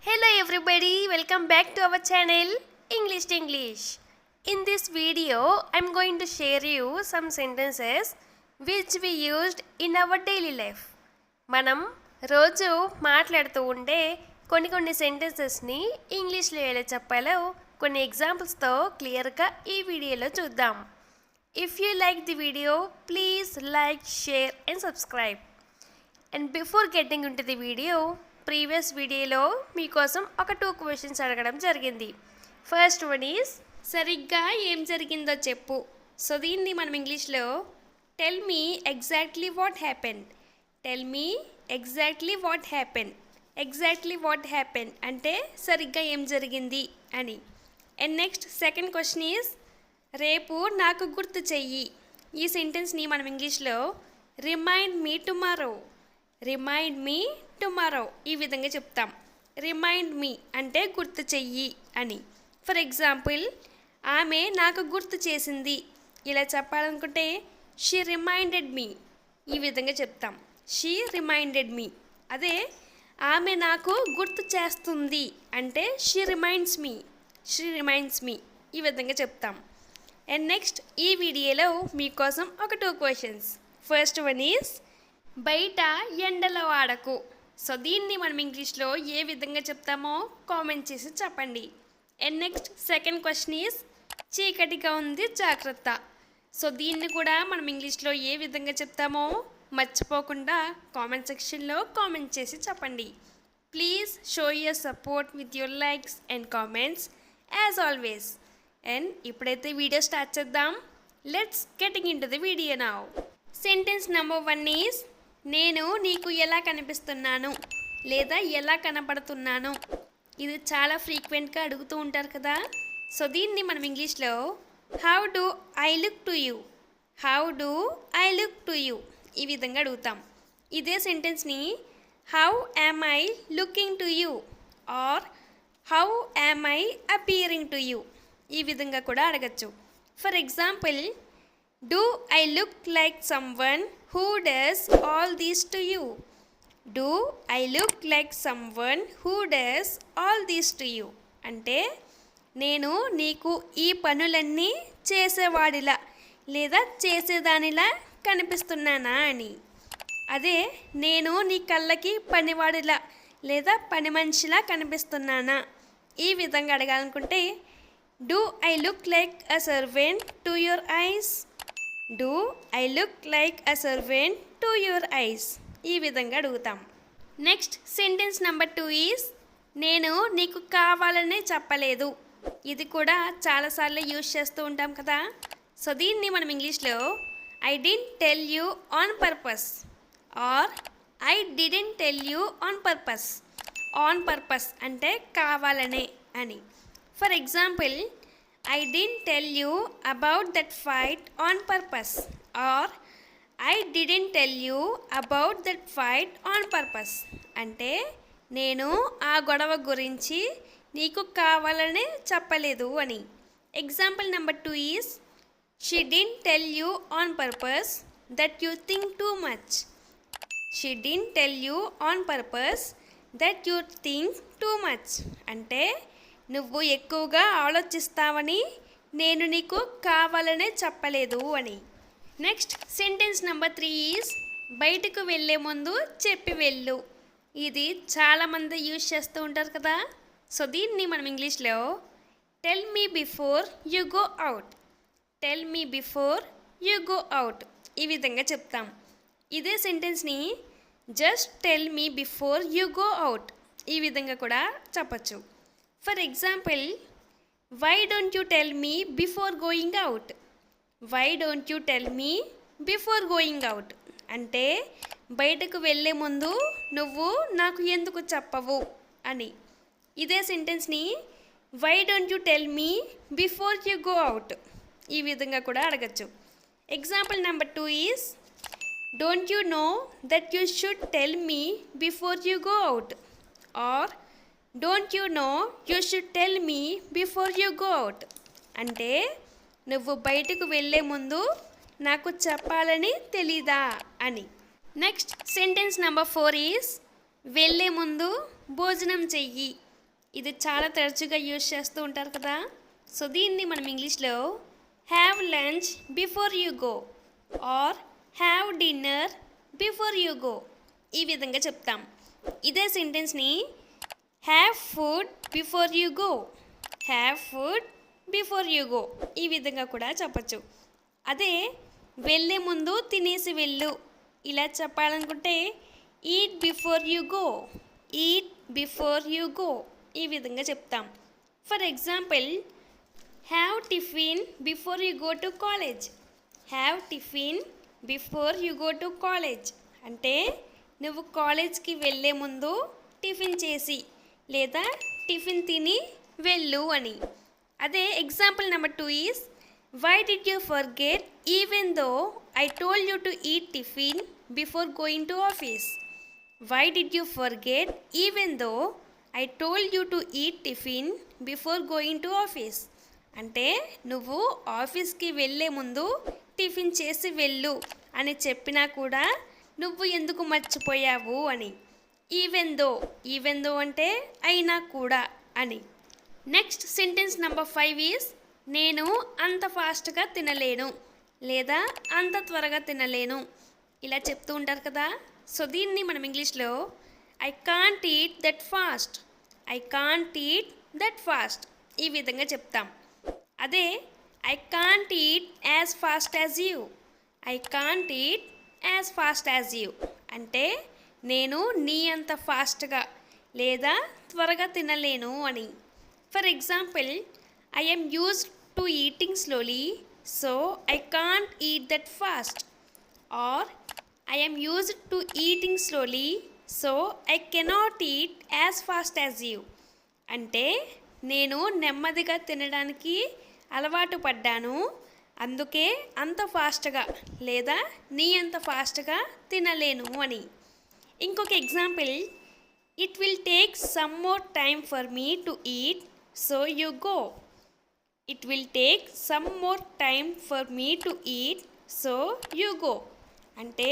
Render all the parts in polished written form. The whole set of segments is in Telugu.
Hello everybody, welcome back to our channel English Tinglish. In this video, I'm going to share you some sentences which we used in our daily life. మనం రోజు మాట్లాడుతూ ఉండే కొన్ని సెంటెన్సెస్ని ఇంగ్లీష్లో ఎలా చెప్పాలో కొన్ని ఎగ్జాంపుల్స్తో క్లియర్గా ఈ వీడియోలో చూద్దాం. If you like the video, please like, share and subscribe. And before getting into the video, previous వీడియోలో మీకోసం ఒక 2 క్వశ్చన్స్ అడగడం జరిగింది. ఫస్ట్ వన్ ఈజ్ సరిగ్గా ఏం జరిగిందో చెప్పు. సో దీన్ని మనం ఇంగ్లీష్లో tell me exactly what happen. Tell me exactly what happen. Exactly what happen అంటే సరిగ్గా ఏం జరిగింది అని. And next second question is రేపు నాకు గుర్తు చెయ్యి. ఈ సెంటెన్స్ని మనం ఇంగ్లీష్లో remind me tomorrow. Remind me tomorrow ఈ విధంగా చెప్తాం. రిమైండ్ మీ అంటే గుర్తు చెయ్యి అని. ఫర్ ఎగ్జాంపుల్, ఆమె నాకు గుర్తు చేసింది. ఇలా చెప్పాలనుకుంటే షీ రిమైండెడ్ మీ ఈ విధంగా చెప్తాం. She reminded me. అదే ఆమె నాకు గుర్తు చేస్తుంది అంటే she reminds me. She reminds me ఈ విధంగా చెప్తాం. అండ్ నెక్స్ట్ ఈ వీడియోలో మీకోసం ఒక 2 క్వశ్చన్స్. ఫస్ట్ వన్ ఈజ్ బయట ఎండలో ఆడకు. సో దీన్ని మనం ఇంగ్లీష్లో ఏ విధంగా చెప్తామో కామెంట్ చేసి చెప్పండి. And next second question is చీకటిగా ఉంది జాగ్రత్త. సో దీన్ని కూడా మనం ఇంగ్లీష్లో ఏ విధంగా చెప్తామో మర్చిపోకుండా కామెంట్ సెక్షన్లో కామెంట్ చేసి చెప్పండి. Please show your support with your likes and comments as always. And ఇప్పుడైతే వీడియో స్టార్ట్ చేద్దాం. Let's getting in to the video now. Sentence number 1 is నేను నీకు ఎలా కనిపిస్తున్నాను లేదా ఎలా కనపడుతున్నాను. ఇది చాలా ఫ్రీక్వెంట్గా అడుగుతూ ఉంటారు కదా. సో దీన్ని మనం ఇంగ్లీష్లో how do I look to you. How do I look to you ఈ విధంగా అడుగుతాం. ఇదే సెంటెన్స్ని how am I looking to you or how am I appearing to you ఈ విధంగా కూడా అడగచ్చు. For example, do I look like someone who does all these to you? Do I look like someone who does all these to you? అంటే నేను నీకు ఈ పనులన్నీ చేసేవాడిలా లేదా చేసేదానిలా కనిపిస్తున్నానా అని. అదే నేను నీ కళ్ళకి పనివాడిలా లేదా పని మనిషిలా కనిపిస్తున్నానా ఈ విధంగా అడగాలనుకుంటే do I look like a servant to your eyes? Do I look like a servant to your eyes ఈ విధంగా అడుగుతాం. నెక్స్ట్ సెంటెన్స్ నెంబర్ 2 ఈజ్ నేను నీకు కావాలనే చెప్పలేదు. ఇది కూడా చాలాసార్లు యూజ్ చేస్తూ ఉంటాం కదా. సో దీన్ని మనం ఇంగ్లీష్లో I didn't tell you on purpose or I didn't tell you on purpose. On purpose అంటే కావాలనే అని. For example, I didn't tell you about that fight on purpose or I didn't tell you about that fight on purpose. అంటే నేను ఆ గొడవ గురించి నీకు కావాలనే చెప్పలేదు అని. Example number 2 is she didn't tell you on purpose that you think too much. She didn't tell you on purpose that you think too much. అంటే నువ్వు ఎక్కువగా ఆలోచిస్తావని నేను నీకు కావాలనే చెప్పలేదు అని. నెక్స్ట్ సెంటెన్స్ నెంబర్ 3 ఈజ్ బయటకు వెళ్ళే ముందు చెప్పి వెళ్ళు. ఇది చాలామంది యూజ్ చేస్తూ ఉంటారు కదా. సో దీన్ని మనం ఇంగ్లీష్లో tell me before you go out. Tell me before you go out ఈ విధంగా చెప్తాం. ఇదే సెంటెన్స్ని just tell me before you go out ఈ విధంగా కూడా చెప్పచ్చు. For example, why don't you tell me before going out. Why don't you tell me before going out అంటే బయటకు వెళ్ళే ముందు నువ్వు నాకు ఎందుకు చెప్పవు అని. ఇదే సెంటెన్స్ని why don't you tell me before you go out ఈ విధంగా కూడా అడగచ్చు. Example number 2 is don't you know that you should tell me before you go out or don't you know you should tell me before you go out అంటే నువ్వు బయటకు వెళ్ళే ముందు నాకు చెప్పాలని తెలీదా అని. నెక్స్ట్ సెంటెన్స్ నెంబర్ 4 ఈజ్ వెళ్ళే ముందు భోజనం చెయ్యి. ఇది చాలా తరచుగా యూజ్ చేస్తూ ఉంటారు కదా. సో దీన్ని మనం ఇంగ్లీష్లో have lunch before you go or have dinner before you go ఈ విధంగా చెప్తాం. ఇదే సెంటెన్స్ని have food before you go, have food before you go ఈ విధంగా కూడా చెప్పచ్చు. అదే వెళ్ళే ముందు తినేసి వెళ్ళు ఇలా చెప్పాలనుకుంటే eat before you go, eat before you go ఈ విధంగా చెప్తాం. For example, have tiffin before you go to college, have tiffin before you go to college అంటే నువ్వు కాలేజ్కి వెళ్ళే ముందు టిఫిన్ చేసి లేదా టిఫిన్ తిని వెళ్ళు అని. అదే example number 2 is why did you forget even though I told you to eat tiffin before going to office, why did you forget even though I told you to eat tiffin before going to office అంటే నువ్వు ఆఫీస్కి వెళ్ళే ముందు టిఫిన్ చేసి వెళ్ళు అని చెప్పినా కూడా నువ్వు ఎందుకు మర్చిపోయావు అని. ఈవెన్ దో అంటే అయినా కూడా అని. నెక్స్ట్ సెంటెన్స్ నెంబర్ 5 ఈస్ నేను అంత ఫాస్ట్గా తినలేను లేదా అంత త్వరగా తినలేను ఇలా చెప్తూ ఉంటారు కదా. సో దీన్ని మనం ఇంగ్లీష్లో I can't eat that fast, I can't eat that fast ఈ విధంగా చెప్తాం. అదే I can't eat as fast as you, I can't eat as fast as you అంటే నేను నీ అంత ఫాస్ట్గా లేదా త్వరగా తినలేను అని. For example, I am used to eating slowly so I can't eat that fast or I am used to eating slowly so I cannot eat as fast as you అంటే నేను నెమ్మదిగా తినడానికి అలవాటు పడ్డాను అందుకే అంత ఫాస్ట్గా లేదా నీ అంత ఫాస్ట్గా తినలేను అని. ఇంకొక example, it will take some more time for me to eat so you go, it will take some more time for me to eat so you go అంటే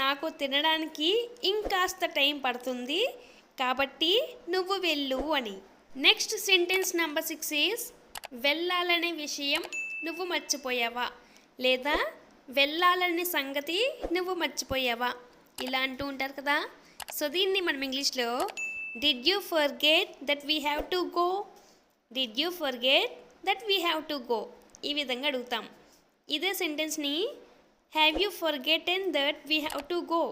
నాకు తినడానికి ఇంకాస్త టైం పడుతుంది కాబట్టి నువ్వు వెళ్ళు అని. నెక్స్ట్ సెంటెన్స్ నెంబర్ 6 ఈస్ వెళ్ళాలనే విషయం నువ్వు మర్చిపోయావా లేదా వెళ్ళాలనే సంగతి నువ్వు మర్చిపోయావా ఇలా అంటూ ఉంటారు కదా. సో దీన్ని మనం ఇంగ్లీష్లో did you forget that we have to go, did you forget that we have to go ఈ విధంగా అడుగుతాం. ఇదే సెంటెన్స్ని have you forgotten that we have to go,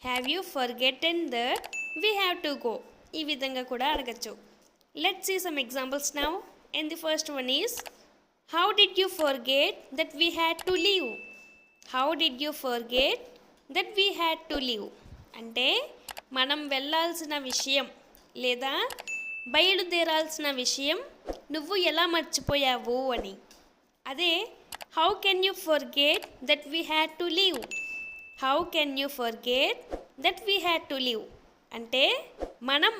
have you forgotten that we have to go ఈ విధంగా కూడా అడగచ్చు. Let's see some examples now. And the first one is how did you forget that we had to leave, how did you forget that we had to leave అంటే మనం వెళ్ళాల్సిన విషయం లేదా బయలుదేరాల్సిన విషయం నువ్వు ఎలా మర్చిపోయావు అని. అదే how can you forget that we had to leave, how can you forget that we had to leave అంటే మనం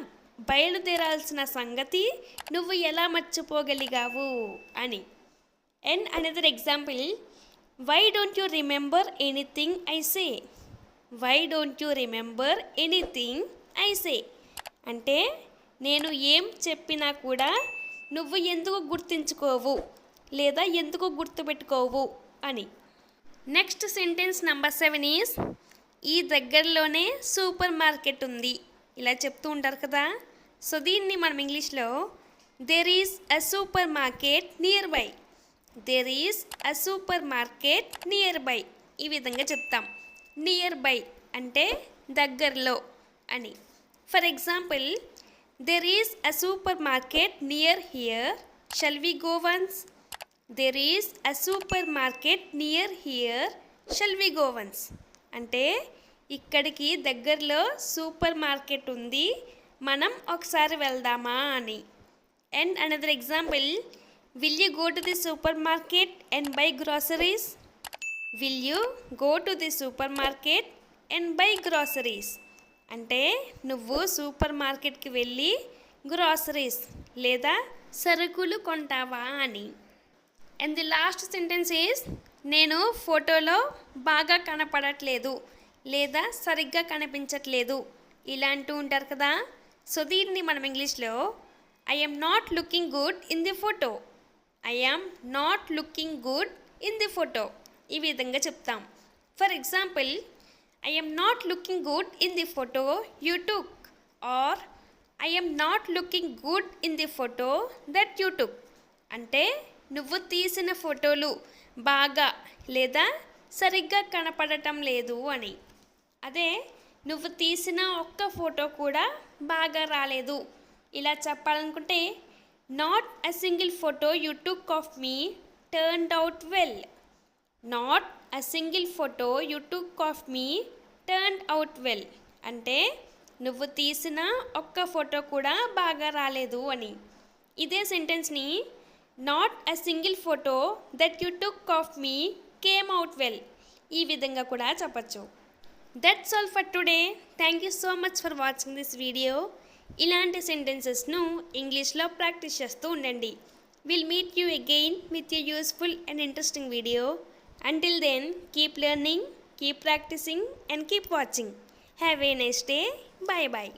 బయలుదేరాల్సిన సంగతి నువ్వు ఎలా మర్చిపోగలిగావు అని. And another example, why don't you remember anything I say, why don't you remember anything I say అంటే నేను ఏం చెప్పినా కూడా నువ్వు ఎందుకు గుర్తుంచుకోవు లేదా ఎందుకు గుర్తుపెట్టుకోవు అని. నెక్స్ట్ సెంటెన్స్ నెంబర్ 7 ఈస్ ఈ దగ్గరలోనే సూపర్ మార్కెట్ ఉంది ఇలా చెప్తూ ఉంటారు కదా. సో దీన్ని మనం ఇంగ్లీష్లో there is a supermarket nearby, there is a supermarket nearby ఈ విధంగా చెప్తాం. నియర్ బై అంటే దగ్గరలో అని. For example, there is a supermarket near here shall we go once, there is a supermarket near here shall we go once అంటే ఇక్కడికి దగ్గరలో సూపర్ మార్కెట్ ఉంది మనం ఒకసారి వెళ్దామా అని. And another example, will you go to the super market and by groceries, will you go to the super market and by groceries అంటే నువ్వు సూపర్ మార్కెట్కి వెళ్ళి గ్రాసరీస్ లేదా సరుకులు కొంటావా అని. And the last sentence is నేను ఫోటోలో బాగా కనపడట్లేదు లేదా సరిగ్గా కనిపించట్లేదు ఇలా అంటూ ఉంటారు కదా. సో దీన్ని మనం ఇంగ్లీష్లో I am not looking good in the photo. I am not looking good in the photo. ఈ విధంగా చెప్తాం. For example, I am not looking good in the photo you took, or I am not looking good in the photo that you took. అంటే నువ్వు తీసిన ఫోటోలు బాగా లేదా సరిగ్గా కనపడటం లేదు అని. అదే నువ్వు తీసిన ఒక్క ఫోటో కూడా బాగా రాలేదు ఇలా చెప్పాలనుకుంటే, not a single photo you took of me turned out well. Not a single photo you took of me turned out well అంటే నువ్వు తీసిన ఒక్క ఫోటో కూడా బాగా రాలేదు అని. ఇదే సెంటెన్స్ని not a single photo that you took of me came out well ఈ విధంగా కూడా చెప్పచ్చు. That's all for today. Thank you so much for watching this video. ఇలాంటి సెంటెన్సెస్ను ఇంగ్లీష్లో ప్రాక్టీస్ చేస్తూ ఉండండి. Will meet you again with a useful and interesting video. Until then, keep learning, keep practicing and keep watching. Have a nice day. Bye bye.